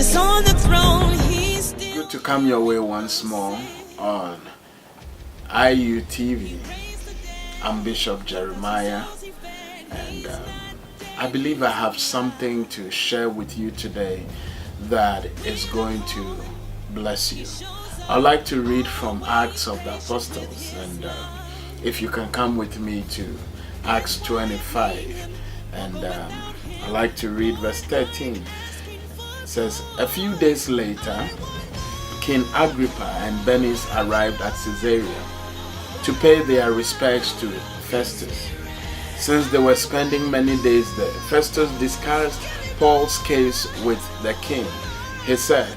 is on the throne. He's still Good to come your way once more on IUTV. I'm Bishop Jeremiah, and I believe I have something to share with you today that is going to bless you. I'd like to read from Acts of the Apostles, and if you can come with me to Acts 25, and I'd like to read verse 13. It says, a few days later, King Agrippa and Bernice arrived at Caesarea to pay their respects to Festus. Since they were spending many days there, Festus discussed Paul's case with the king. He said,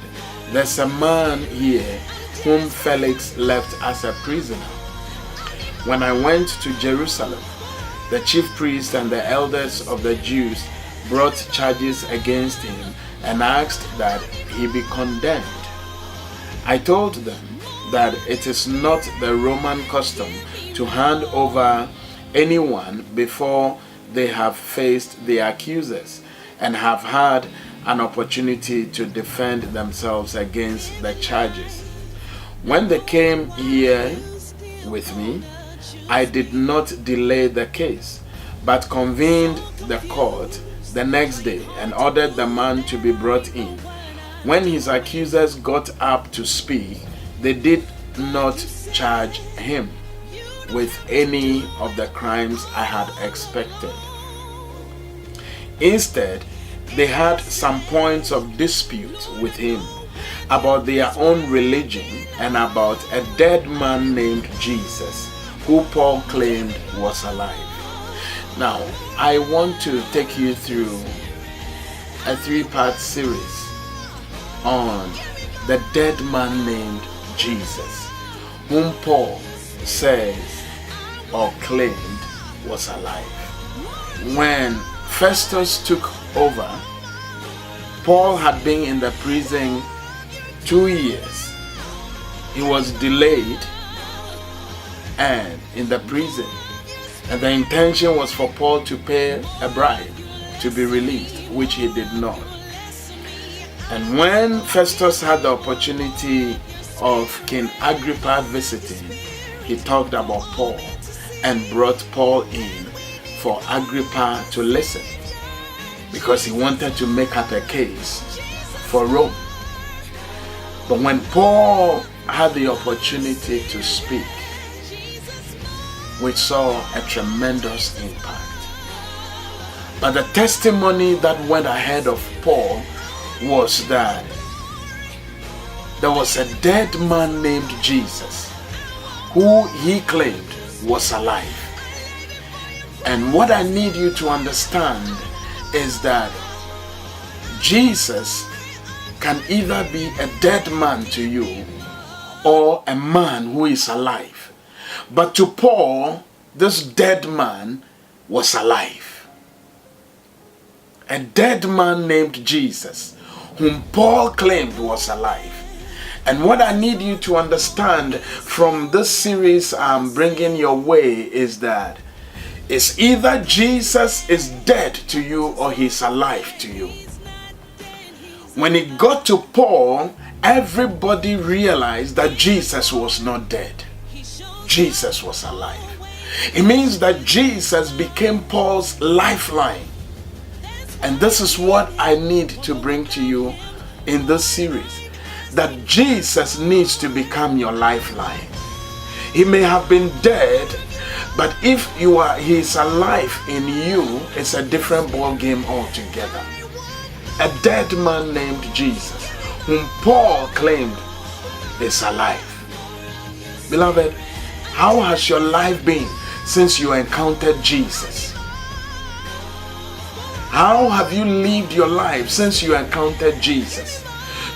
there's a man here whom Felix left as a prisoner. When I went to Jerusalem, the chief priests and the elders of the Jews brought charges against him and asked that he be condemned. I told them that it is not the Roman custom to hand over anyone before they have faced the accusers and have had an opportunity to defend themselves against the charges. When they came here with me, I did not delay the case, but convened the court the next day and ordered the man to be brought in. When his accusers got up to speak, they did not charge him with any of the crimes I had expected. Instead, they had some points of dispute with him about their own religion and about a dead man named Jesus, who Paul claimed was alive. Now, I want to take you through a 3-part series on the dead man named Jesus, whom Paul says or claimed was alive. When Festus took over, Paul had been in the prison 2 years. He was delayed and in the prison, and the intention was for Paul to pay a bribe to be released, which he did not. And when Festus had the opportunity of King Agrippa visiting, he talked about Paul and brought Paul in for Agrippa to listen, because he wanted to make up a case for Rome. But when Paul had the opportunity to speak, we saw a tremendous impact. But the testimony that went ahead of Paul was that there was a dead man named Jesus who he claimed was alive. And what I need you to understand is that Jesus can either be a dead man to you or a man who is alive. But to Paul, this dead man was alive. A dead man named Jesus, whom Paul claimed was alive. And what I need you to understand from this series I'm bringing your way is that it's either Jesus is dead to you or he's alive to you. When it got to Paul, everybody realized that Jesus was not dead. Jesus was alive. It means that Jesus became Paul's lifeline. And this is what I need to bring to you in this series. That Jesus needs to become your lifeline. He may have been dead, but if he is alive in you, it's a different ball game altogether. A dead man named Jesus, whom Paul claimed is alive. Beloved, how has your life been since you encountered Jesus? How have you lived your life since you encountered Jesus?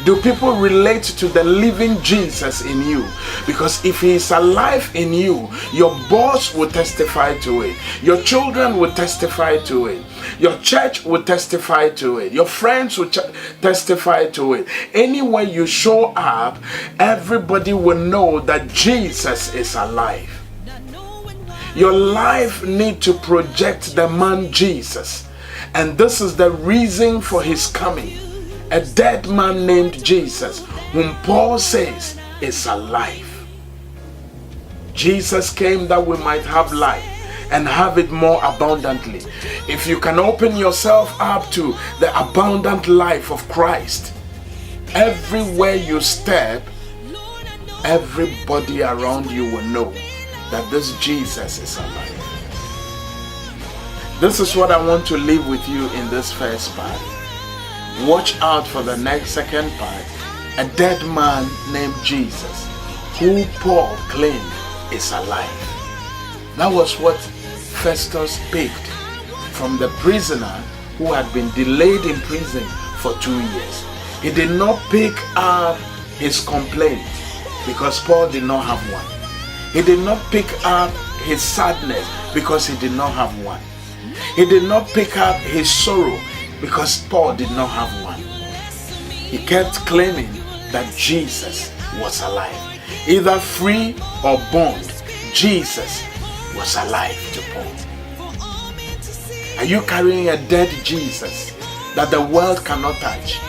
Do people relate to the living Jesus in you? Because if he is alive in you, your boss will testify to it. Your children will testify to it. Your church will testify to it. Your friends will testify to it. Anywhere you show up, everybody will know that Jesus is alive. Your life needs to project the man Jesus. And this is the reason for his coming. a dead man named Jesus, whom Paul says is alive. Jesus came that we might have life and have it more abundantly. If you can open yourself up to the abundant life of Christ, everywhere you step, everybody around you will know that this Jesus is alive. This is what I want to leave with you in this first part. Watch out for the second part. A dead man named Jesus, who Paul claimed is alive. That was what Festus picked from the prisoner who had been delayed in prison for 2 years. He did not pick up his complaint because Paul did not have one. He did not pick up his sadness because he did not have one. He did not pick up his sorrow because Paul did not have one. He kept claiming that Jesus was alive. Either free or bond, Jesus was alive to Paul. Are you carrying a dead Jesus that the world cannot touch?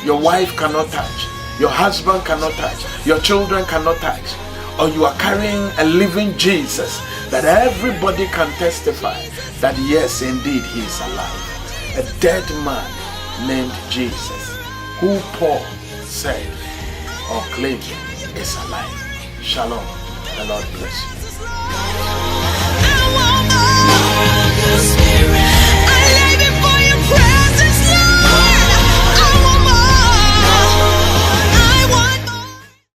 Your wife cannot touch. Your husband cannot touch. Your children cannot touch. Or you are carrying a living Jesus that everybody can testify that yes, indeed, he is alive. A dead man named Jesus, who Paul said or claimed is alive. Shalom. The Lord bless you.